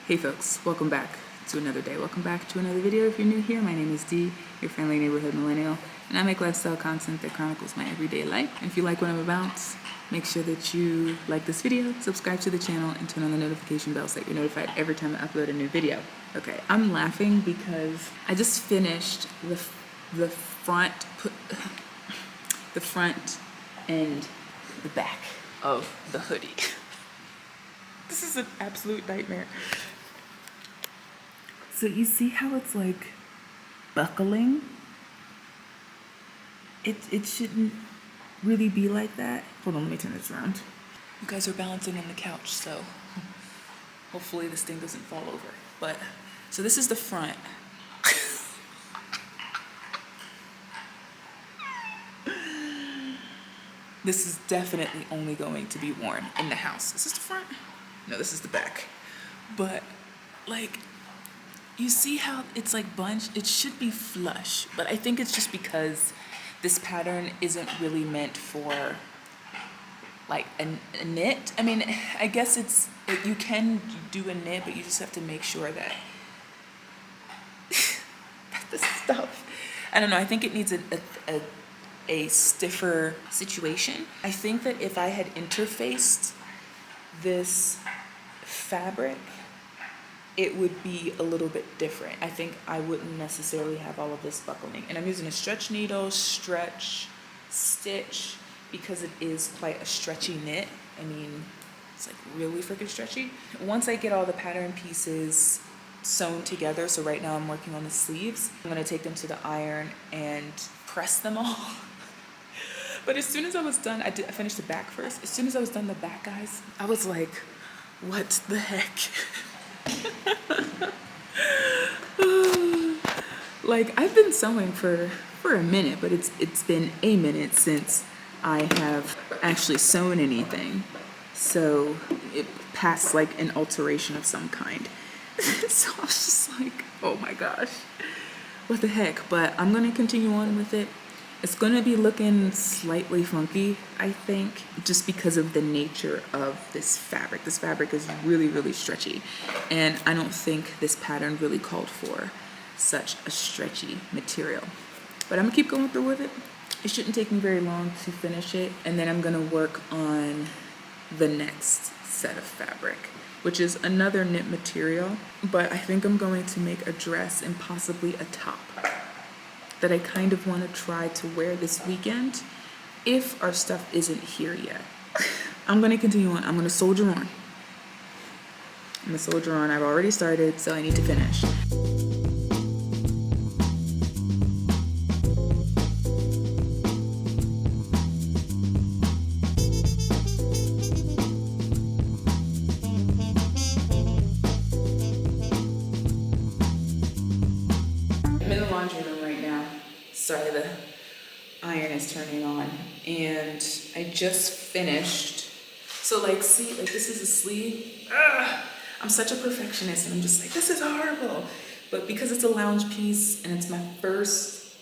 Hey folks, welcome back to another day. Welcome back to another video. If you're new here, my name is Dee, your friendly neighborhood millennial, and I make lifestyle content that chronicles my everyday life. And if you like what I'm about, make sure that you like this video, subscribe to the channel, and turn on the notification bell so that you're notified every time I upload a new video. Okay, I'm laughing because I just finished the front and the back of the hoodie. This is an absolute nightmare. So you see how it's like buckling? It shouldn't really be like that. Hold on, let me turn this around. You guys are balancing on the couch, so hopefully this thing doesn't fall over. But, so this is the front. This is definitely only going to be worn in the house. Is this the front? No, this is the back. But, like, you see how it's like bunched? It should be flush, but I think it's just because this pattern isn't really meant for like a knit. I mean, I guess you can do a knit, but you just have to make sure that the stuff, I don't know, I think it needs a stiffer situation. I think that if I had interfaced this fabric, it would be a little bit different. I think I wouldn't necessarily have all of this buckling. And I'm using a stretch needle, stretch, stitch, because it is quite a stretchy knit. I mean, it's like really freaking stretchy. Once I get all the pattern pieces sewn together, so right now I'm working on the sleeves, I'm gonna take them to the iron and press them all. But as soon as I was done, I finished the back first. As soon as I was done the back, guys, I was like, what the heck? Like, I've been sewing for a minute, but it's been a minute since I have actually sewn anything. So it passed like an alteration of some kind. So I was just like, oh my gosh, what the heck? But I'm gonna continue on with it. It's gonna be looking slightly funky, I think, just because of the nature of this fabric. This fabric is really, really stretchy, and I don't think this pattern really called for such a stretchy material. But I'm gonna keep going through with it. It shouldn't take me very long to finish it, and then I'm gonna work on the next set of fabric, which is another knit material, but I think I'm going to make a dress and possibly a top that I kind of want to try to wear this weekend if our stuff isn't here yet. I'm going to continue on. I'm going to soldier on. I've already started, so I need to finish. I'm in the laundry room right now. Sorry, the iron is turning on, and I just finished. So like, see, like this is a sleeve. I'm such a perfectionist, and I'm just like, this is horrible. But because it's a lounge piece and it's my first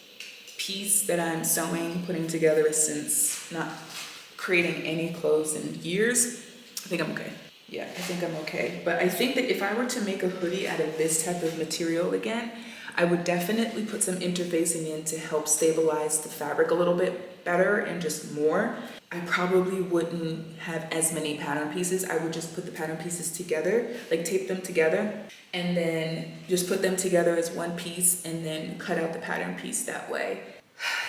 piece that I'm sewing, putting together since not creating any clothes in years, I think I'm okay. Yeah, I think I'm okay. But I think that if I were to make a hoodie out of this type of material again, I would definitely put some interfacing in to help stabilize the fabric a little bit better and just more. I probably wouldn't have as many pattern pieces. I would just put the pattern pieces together, like tape them together, and then just put them together as one piece and then cut out the pattern piece that way.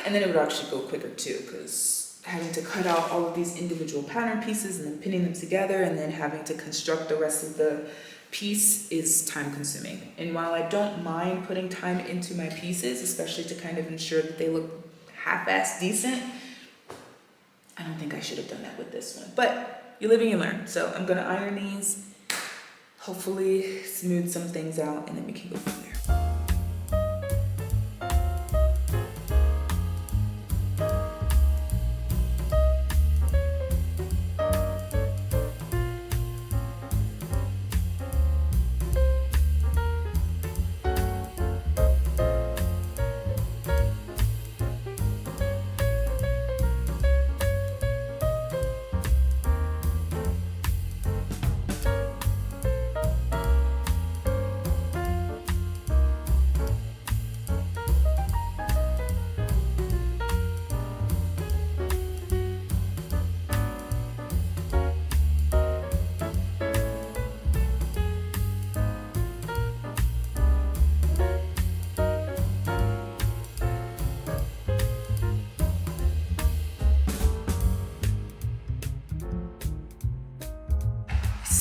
And then it would actually go quicker too, because having to cut out all of these individual pattern pieces and then pinning them together and then having to construct the rest of the piece is time consuming. And while I don't mind putting time into my pieces, especially to kind of ensure that they look half-assed decent, I don't think I should have done that with this one. But you live and you learn. So I'm gonna iron these, hopefully smooth some things out, and then we can go from there.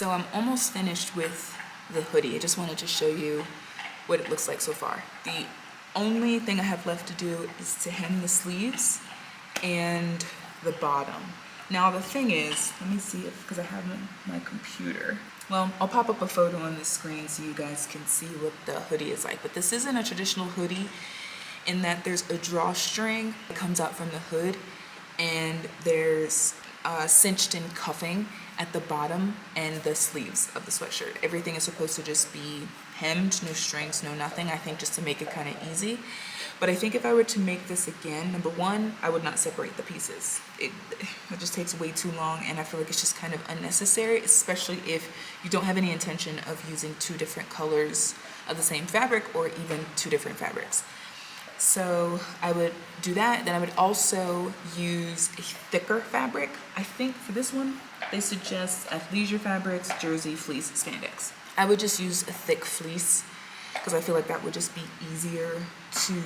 So I'm almost finished with the hoodie. I just wanted to show you what it looks like so far. The only thing I have left to do is to hem the sleeves and the bottom. Now the thing is, let me see if, because I have my computer. Well, I'll pop up a photo on the screen so you guys can see what the hoodie is like. But this isn't a traditional hoodie in that there's a drawstring that comes out from the hood, and there's cinched in cuffing at the bottom and the sleeves of the sweatshirt. Everything is supposed to just be hemmed, no strings, no nothing, I think, just to make it kind of easy. But I think if I were to make this again, number one, I would not separate the pieces. It just takes way too long, and I feel like it's just kind of unnecessary, especially if you don't have any intention of using two different colors of the same fabric or even two different fabrics. So I would do that. Then I would also use a thicker fabric. I think for this one, they suggest athleisure fabrics, jersey, fleece, spandex. I would just use a thick fleece because I feel like that would just be easier to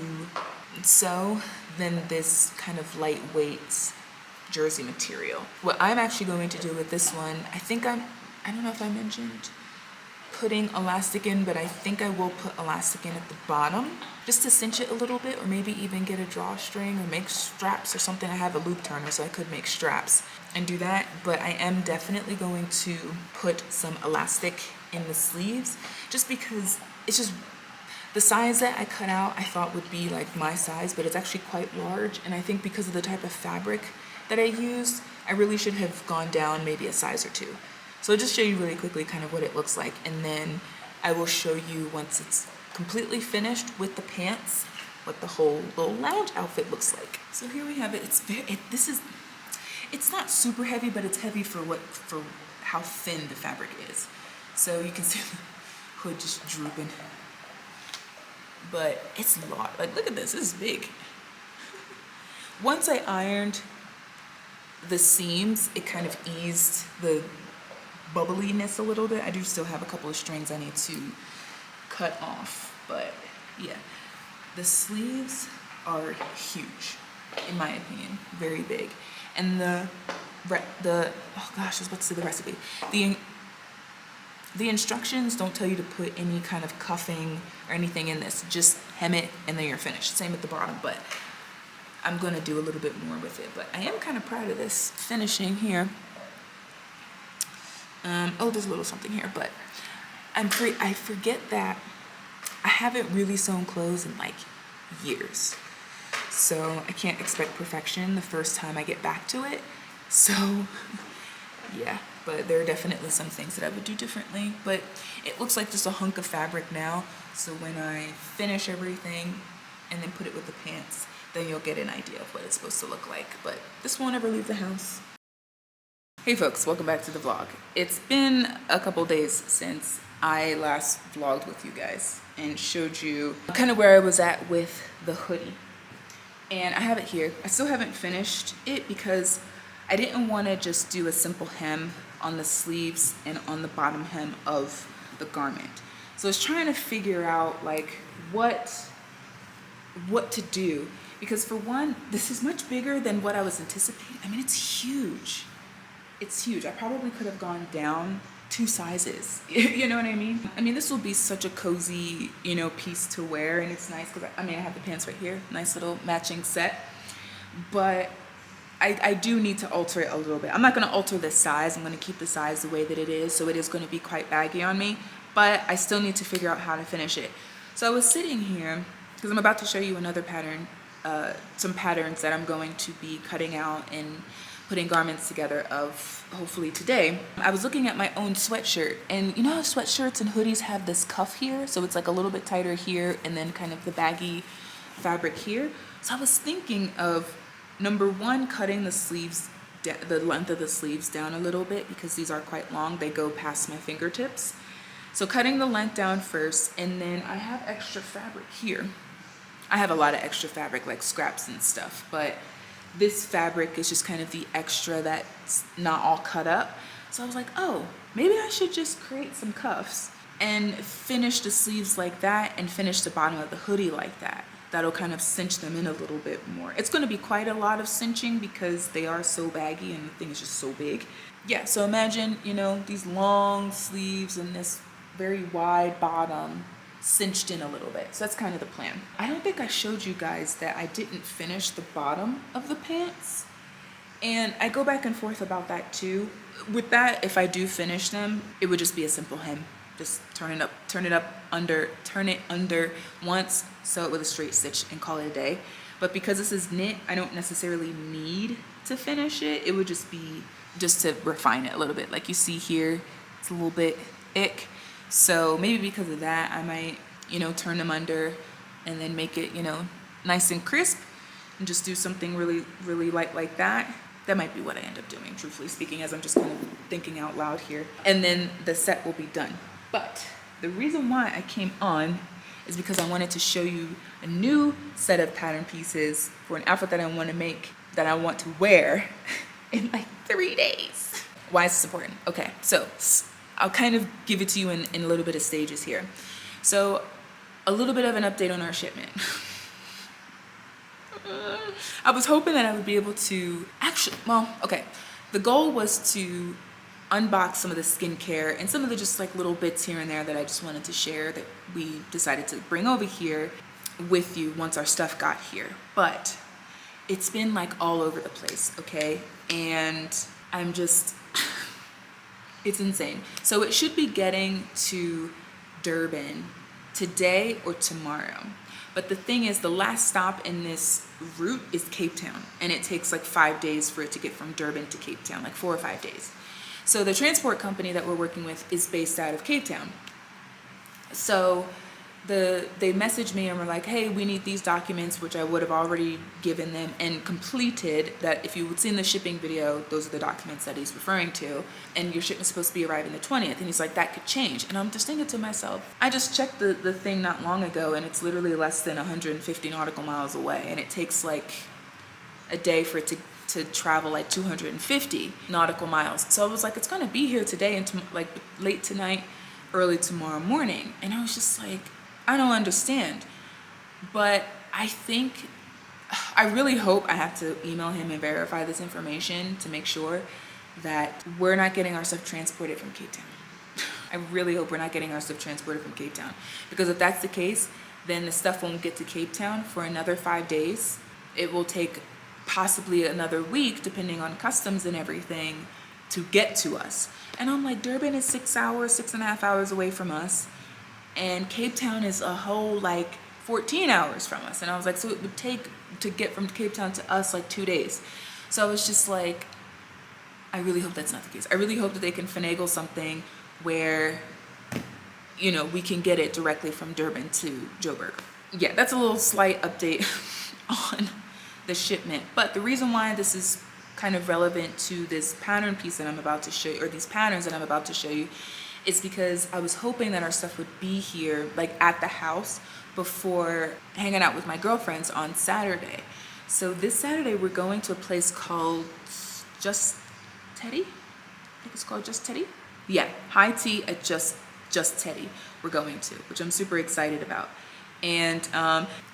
sew than this kind of lightweight jersey material. What I'm actually going to do with this one, I don't know if I mentioned putting elastic in, but I think I will put elastic in at the bottom just to cinch it a little bit, or maybe even get a drawstring or make straps or something. I have a loop turner, so I could make straps and do that. But I am definitely going to put some elastic in the sleeves, just because it's just the size that I cut out I thought would be like my size, but it's actually quite large. And I think because of the type of fabric that I used, I really should have gone down maybe a size or two. So I'll just show you really quickly kind of what it looks like, and then I will show you once it's completely finished with the pants what the whole little lounge outfit looks like. So here we have it. It's not super heavy, but it's heavy for how thin the fabric is. So you can see the hood just drooping. But it's a lot. Like, look at this. This is big. Once I ironed the seams, it kind of eased the bubbliness a little bit. I do still have a couple of strings I need to cut off, but yeah, the sleeves are huge in my opinion, very big. And the oh gosh, I was about to say the recipe. The instructions don't tell you to put any kind of cuffing or anything in this. Just hem it and then you're finished. Same at the bottom, but I'm gonna do a little bit more with it. But I am kind of proud of this finishing here. Oh, there's a little something here, but I forget that I haven't really sewn clothes in like years. So I can't expect perfection the first time I get back to it. So yeah, but there are definitely some things that I would do differently. But it looks like just a hunk of fabric now. So when I finish everything and then put it with the pants, then you'll get an idea of what it's supposed to look like. But this won't ever leave the house. Hey folks, welcome back to the vlog. It's been a couple days since I last vlogged with you guys and showed you kind of where I was at with the hoodie. And I have it here. I still haven't finished it because I didn't want to just do a simple hem on the sleeves and on the bottom hem of the garment. So I was trying to figure out like what to do, because for one, this is much bigger than what I was anticipating. I mean, it's huge. It's huge. I probably could have gone down 2 sizes. You know what I mean? I mean, this will be such a cozy, piece to wear, and it's nice because I have the pants right here. Nice little matching set. But I do need to alter it a little bit. I'm not going to alter the size. I'm going to keep the size the way that it is, so it is going to be quite baggy on me. But I still need to figure out how to finish it. So I was sitting here because I'm about to show you another pattern, some patterns that I'm going to be cutting out and putting garments together of hopefully today. I was looking at my own sweatshirt, and you know how sweatshirts and hoodies have this cuff here, so it's like a little bit tighter here and then kind of the baggy fabric here. So I was thinking of, number one, cutting the sleeves, the length of the sleeves down a little bit, because these are quite long. They go past my fingertips. So cutting the length down first, and then I have extra fabric here. I have a lot of extra fabric, like scraps and stuff, but this fabric is just kind of the extra that's not all cut up. So I was like, oh, maybe I should just create some cuffs and finish the sleeves like that and finish the bottom of the hoodie like that. that'll kind of cinch them in a little bit more. It's going to be quite a lot of cinching because they are so baggy and the thing is just so big. Yeah, so imagine, you know, these long sleeves and this very wide bottom cinched in a little bit. So that's kind of the plan. I don't think I showed you guys that I didn't finish the bottom of the pants. And I go back and forth about that too. With that, if I do finish them, it would just be a simple hem. Just turn it under once, sew it with a straight stitch and call it a day. But because this is knit, I don't necessarily need to finish it. It would just be just to refine it a little bit. Like you see here, it's a little bit ick. So maybe because of that, I might, you know, turn them under and then make it, you know, nice and crisp and just do something really, really light like that. That might be what I end up doing, truthfully speaking, as I'm just kind of thinking out loud here. And then the set will be done. But the reason why I came on is because I wanted to show you a new set of pattern pieces for an outfit that I want to make, that I want to wear in like 3 days. Why is this important? Okay, so I'll kind of give it to you in a little bit of stages here. So a little bit of an update on our shipment. I was hoping that I would be able to the goal was to unbox some of the skincare and some of the just like little bits here and there that I just wanted to share that we decided to bring over here with you once our stuff got here. But it's been like all over the place, okay? And I'm just, it's insane. So it should be getting to Durban today or tomorrow. But the thing is, the last stop in this route is Cape Town, and it takes like 5 days for it to get from Durban to Cape Town, like 4 or 5 days. So the transport company that we're working with is based out of Cape Town. So they messaged me and were like, hey, we need these documents, which I would have already given them and completed. That if you would see in the shipping video, those are the documents that he's referring to. And your shipment's supposed to be arriving the 20th. And he's like, that could change. And I'm just thinking to myself, I just checked the thing not long ago, and it's literally less than 150 nautical miles away. And it takes like a day for it to travel like 250 nautical miles. So I was like, it's gonna be here today and like late tonight, early tomorrow morning. And I was just like, I don't understand. But I really hope I have to email him and verify this information to make sure that we're not getting our stuff transported from Cape Town. I really hope we're not getting our stuff transported from Cape Town, because if that's the case, then the stuff won't get to Cape Town for another 5 days. It will take possibly another week, depending on customs and everything, to get to us. And I'm like, Durban is 6.5 hours away from us, and Cape Town is a whole like 14 hours from us. And I was like, so it would take to get from Cape Town to us like 2 days. So I was just like, I really hope that's not the case. I really hope that they can finagle something where, you know, we can get it directly from Durban to Joburg. Yeah, that's a little slight update on the shipment. But the reason why this is kind of relevant to this pattern piece that I'm about to show you, or these patterns that I'm about to show you, is because I was hoping that our stuff would be here, like at the house, before hanging out with my girlfriends on Saturday. So this Saturday we're going to a place called Just Teddy. I think it's called Just Teddy. Yeah, high tea at Just Teddy we're going to, which I'm super excited about. And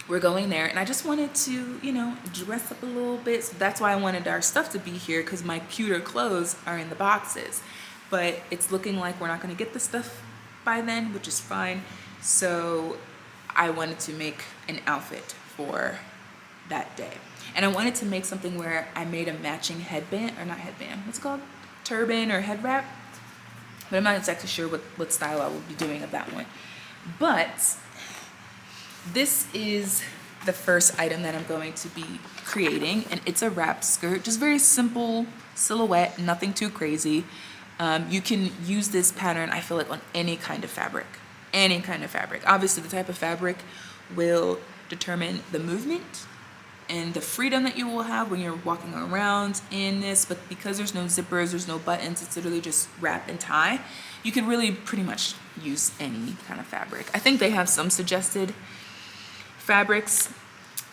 we're going there, and I just wanted to, you know, dress up a little bit. So that's why I wanted our stuff to be here, because my cuter clothes are in the boxes. But it's looking like we're not going to get the stuff by then, which is fine. So I wanted to make an outfit for that day. And I wanted to make something where I made a matching headband, or not headband, what's it called? Turban or head wrap. But I'm not exactly sure what style I will be doing of that one. But this is the first item that I'm going to be creating, and it's a wrap skirt, just very simple silhouette, nothing too crazy. You can use this pattern, I feel like, on any kind of fabric. Any kind of fabric. Obviously, the type of fabric will determine the movement and the freedom that you will have when you're walking around in this. But because there's no zippers, there's no buttons, it's literally just wrap and tie, you can really pretty much use any kind of fabric. I think they have some suggested fabrics.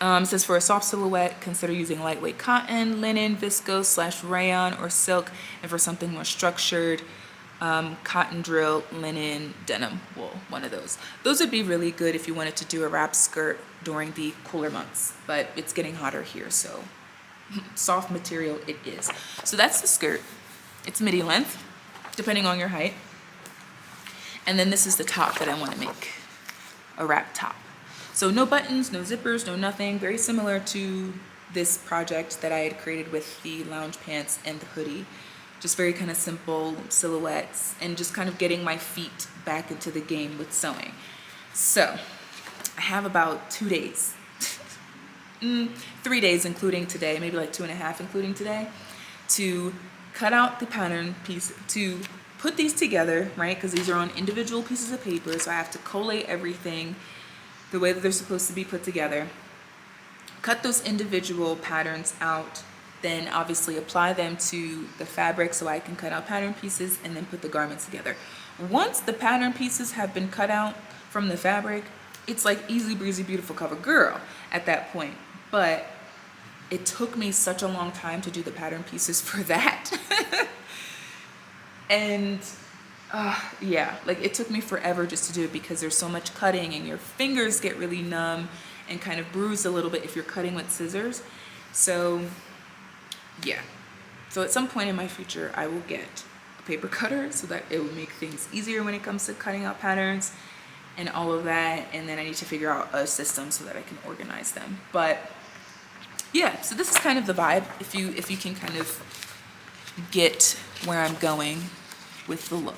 It says for a soft silhouette, consider using lightweight cotton, linen, viscose / rayon, or silk. And for something more structured, cotton drill, linen, denim wool, one of those. Those would be really good if you wanted to do a wrap skirt during the cooler months, but it's getting hotter here, so soft material it is. So that's the skirt. It's midi length, depending on your height. And then this is the top that I want to make, a wrap top. So no buttons, no zippers, no nothing. Very similar to this project that I had created with the lounge pants and the hoodie. Just very kind of simple silhouettes and just kind of getting my feet back into the game with sewing. So I have about 2 days, 3 days including today, maybe like 2.5 including today, to cut out the pattern piece, to put these together, right? Because these are on individual pieces of paper, so I have to collate everything the way that they're supposed to be put together. Cut those individual patterns out, then obviously apply them to the fabric so I can cut out pattern pieces and then put the garments together. Once the pattern pieces have been cut out from the fabric, it's like easy breezy beautiful cover girl at that point. But it took me such a long time to do the pattern pieces for that. And yeah, like it took me forever just to do it because there's so much cutting and your fingers get really numb and kind of bruised a little bit if you're cutting with scissors. So yeah, so at some point in my future I will get a paper cutter so that it will make things easier when it comes to cutting out patterns and all of that. And then I need to figure out a system so that I can organize them. But yeah, so this is kind of the vibe, if you can kind of get where I'm going with the look.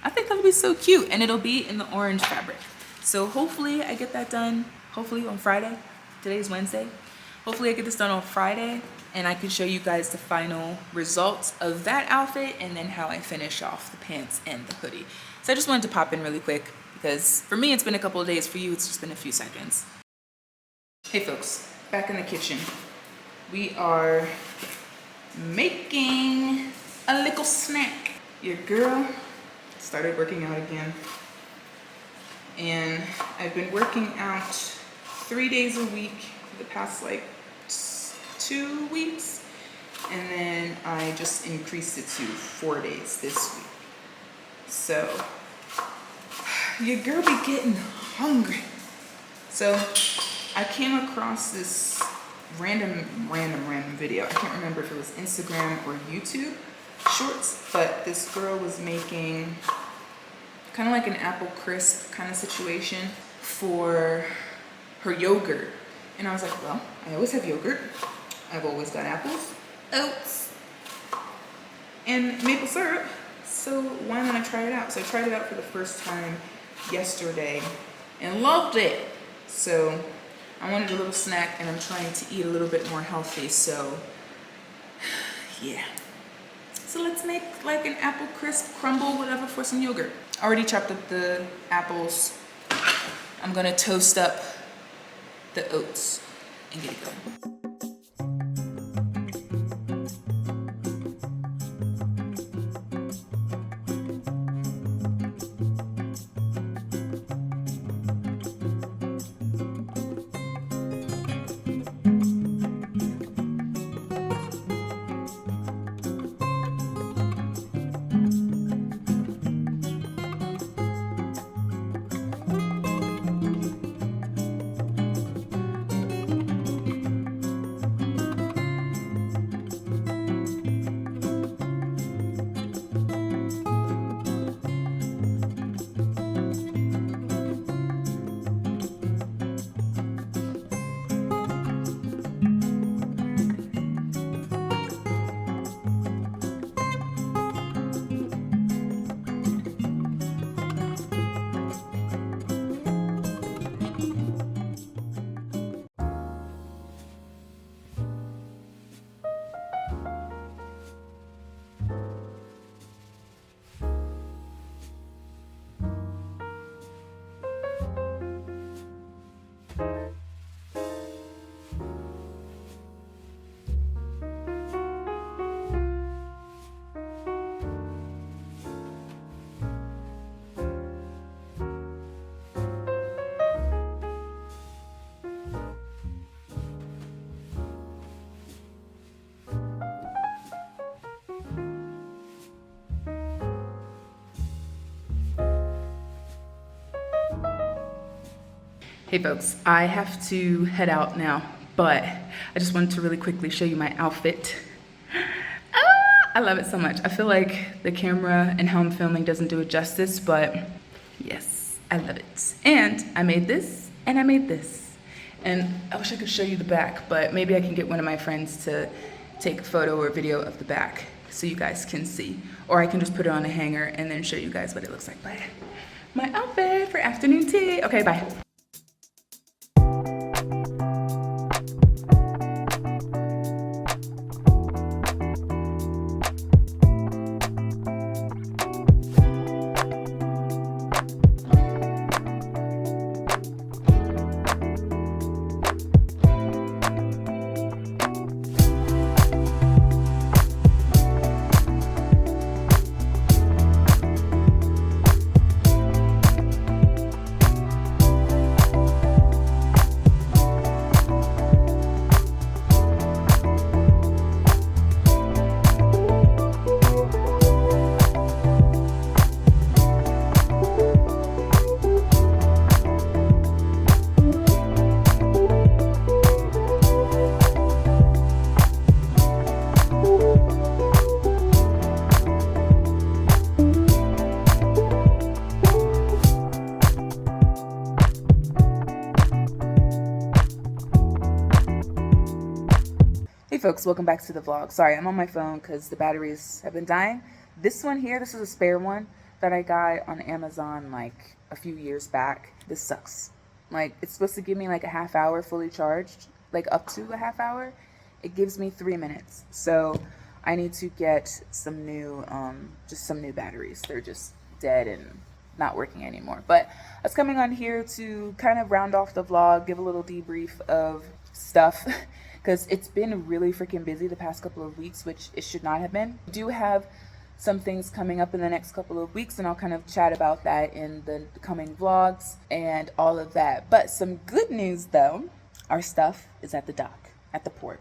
I think that'll be so cute, and it'll be in the orange fabric. So hopefully I get that done, hopefully on Friday. Today's Wednesday. Hopefully I get this done on Friday and I can show you guys the final results of that outfit and then how I finish off the pants and the hoodie. So I just wanted to pop in really quick because for me it's been a couple of days, for you it's just been a few seconds. Hey folks, back in the kitchen. We are making a little snack. Your girl started working out again. And I've been working out 3 days a week for the past like 2 weeks. And then I just increased it to 4 days this week. So your girl be getting hungry. So I came across this random video. I can't remember if it was Instagram or YouTube shorts, but this girl was making kind of like an apple crisp kind of situation for her yogurt. And I was like, well, I always have yogurt. I've always got apples, oats, and maple syrup. So why not try it out? So I tried it out for the first time yesterday and loved it. So I wanted a little snack and I'm trying to eat a little bit more healthy. So yeah. So let's make like an apple crisp crumble, whatever, for some yogurt. I already chopped up the apples. I'm gonna toast up the oats and get it going. Hey folks, I have to head out now, but I just wanted to really quickly show you my outfit. I love it so much. I feel like the camera and how I'm filming doesn't do it justice, but yes, I love it. And I made this, and I made this. And I wish I could show you the back, but maybe I can get one of my friends to take a photo or video of the back so you guys can see. Or I can just put it on a hanger and then show you guys what it looks like. But my outfit for afternoon tea. Okay, bye. Hey folks, welcome back to the vlog. Sorry, I'm on my phone because the batteries have been dying. This one here, this is a spare one that I got on Amazon like a few years back. This sucks. Like, it's supposed to give me like a half hour fully charged, like up to a half hour. It gives me 3 minutes. So I need to get some new, just some new batteries. They're just dead and not working anymore. But I was coming on here to kind of round off the vlog, give a little debrief of stuff. Because it's been really freaking busy the past couple of weeks, which it should not have been. I do have some things coming up in the next couple of weeks, and I'll kind of chat about that in the coming vlogs and all of that. But some good news, though, our stuff is at the dock, at the port.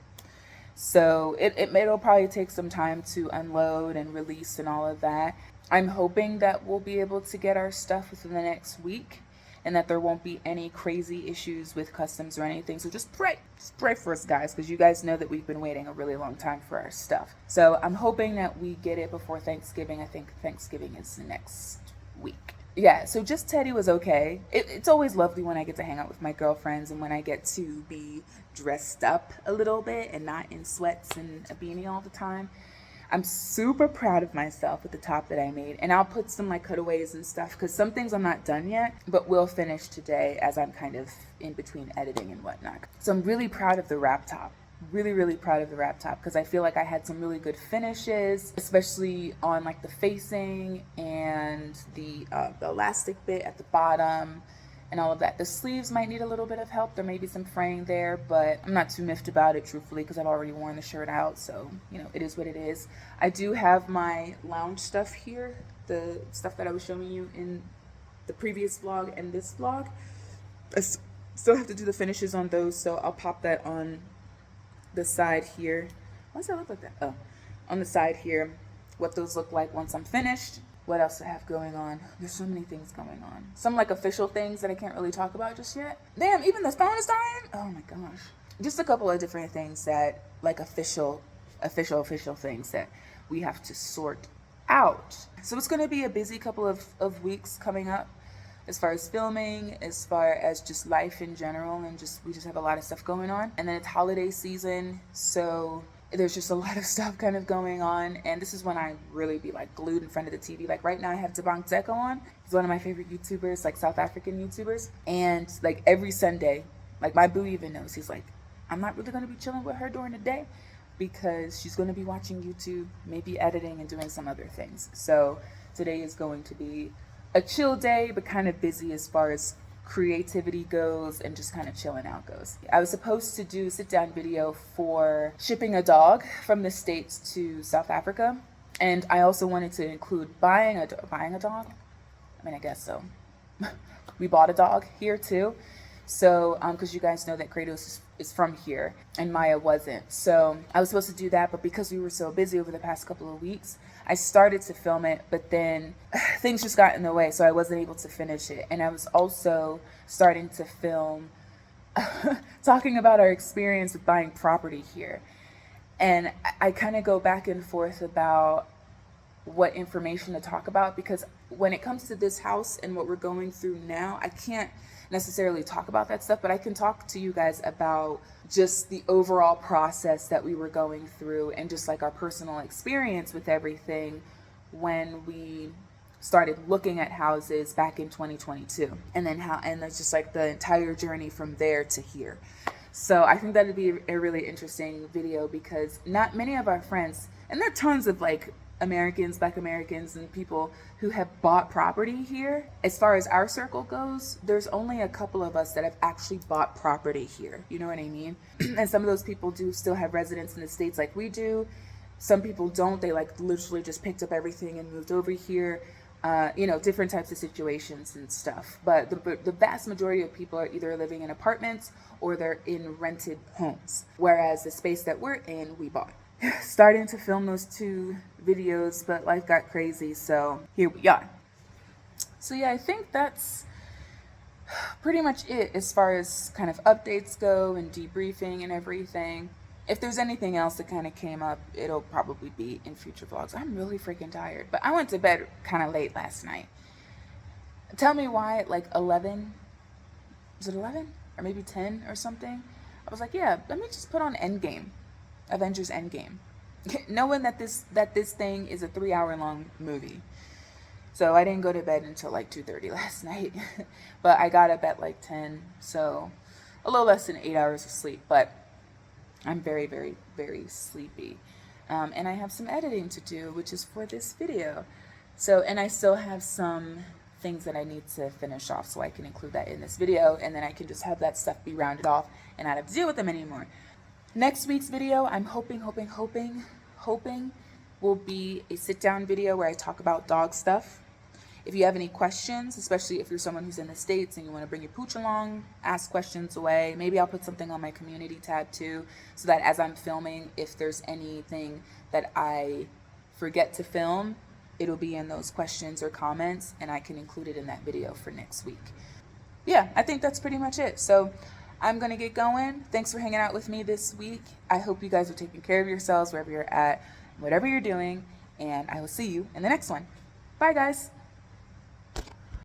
So it'll probably take some time to unload and release and all of that. I'm hoping that we'll be able to get our stuff within the next week, and that there won't be any crazy issues with customs or anything. So just pray for us, guys, because you guys know that we've been waiting a really long time for our stuff. So I'm hoping that we get it before Thanksgiving. I think Thanksgiving is next week. Yeah, so just Teddy was okay. It's always lovely when I get to hang out with my girlfriends and when I get to be dressed up a little bit and not in sweats and a beanie all the time. I'm super proud of myself with the top that I made, and I'll put some like cutaways and stuff because some things I'm not done yet, but will finish today as I'm kind of in between editing and whatnot. So I'm really proud of the wrap top. Really proud of the wrap top because I feel like I had some really good finishes, especially on like the facing and the elastic bit at the bottom and all of that. The sleeves might need a little bit of help. There may be some fraying there, but I'm not too miffed about it, truthfully, because I've already worn the shirt out. So, you know, it is what it is. I do have my lounge stuff here, the stuff that I was showing you in the previous vlog and this vlog. I still have to do the finishes on those, so I'll pop that on the side here. Why does that look like that? Oh, on the side here, what those look like once I'm finished. What else do I have going on? There's so many things going on. Some like official things that I can't really talk about just yet. Damn, even the phone is dying? Oh my gosh. Just a couple of different things that like official things that we have to sort out. So it's going to be a busy couple of weeks coming up as far as filming, as far as just life in general, and we just have a lot of stuff going on. And then it's holiday season, so there's just a lot of stuff kind of going on, and this is when I really be like glued in front of the TV. Like right now I have Tabang Zeko on. He's one of my favorite YouTubers, like South African YouTubers. And like every Sunday, like my boo even knows, he's like, I'm not really going to be chilling with her during the day because she's going to be watching YouTube, maybe editing and doing some other things. So today is going to be a chill day, but kind of busy as far as creativity goes and just kind of chilling out goes. I was supposed to do a sit-down video for shipping a dog from the States to South Africa, and I also wanted to include buying a dog. I mean, I guess so. We bought a dog here too, So, because you guys know that Kratos is from here and Maya wasn't. So I was supposed to do that, but because we were so busy over the past couple of weeks, I started to film it, but then things just got in the way, so I wasn't able to finish it. And I was also starting to film talking about our experience with buying property here. And I kind of go back and forth about what information to talk about, because when it comes to this house and what we're going through now, I can't necessarily talk about that stuff, but I can talk to you guys about just the overall process that we were going through and just like our personal experience with everything when we started looking at houses back in 2022, and then that's just like the entire journey from there to here. So I think that'd be a really interesting video, because not many of our friends, and there are tons of like Americans, Black Americans, and people who have bought property here. As far as our circle goes, there's only a couple of us that have actually bought property here. You know what I mean? And some of those people do still have residence in the States like we do. Some people don't. They like literally just picked up everything and moved over here. Different types of situations and stuff. But the vast majority of people are either living in apartments or they're in rented homes. Whereas the space that we're in, we bought. Starting to film those 2 videos, but life got crazy, so here we are. So yeah, I think that's pretty much it as far as kind of updates go and debriefing and everything. If there's anything else that kind of came up, it'll probably be in future vlogs. I'm really freaking tired, but I went to bed kind of late last night. Tell me why at like 11, was it 11 or maybe 10 or something? I was like, yeah, let me just put on Avengers Endgame, knowing that this thing is a 3-hour long movie. So I didn't go to bed until like 2:30 last night, but I got up at like 10, so a little less than 8 hours of sleep, but I'm very, very, very sleepy. And I have some editing to do, which is for this video. So, and I still have some things that I need to finish off, so I can include that in this video, and then I can just have that stuff be rounded off and not have to deal with them anymore. Next week's video, I'm hoping will be a sit-down video where I talk about dog stuff. If you have any questions, especially if you're someone who's in the States and you want to bring your pooch along, ask questions away. Maybe I'll put something on my community tab too, so that as I'm filming, if there's anything that I forget to film, it'll be in those questions or comments, and I can include it in that video for next week. Yeah, I think that's pretty much it. So I'm going to get going. Thanks for hanging out with me this week. I hope you guys are taking care of yourselves wherever you're at, whatever you're doing, and I will see you in the next one. Bye, guys.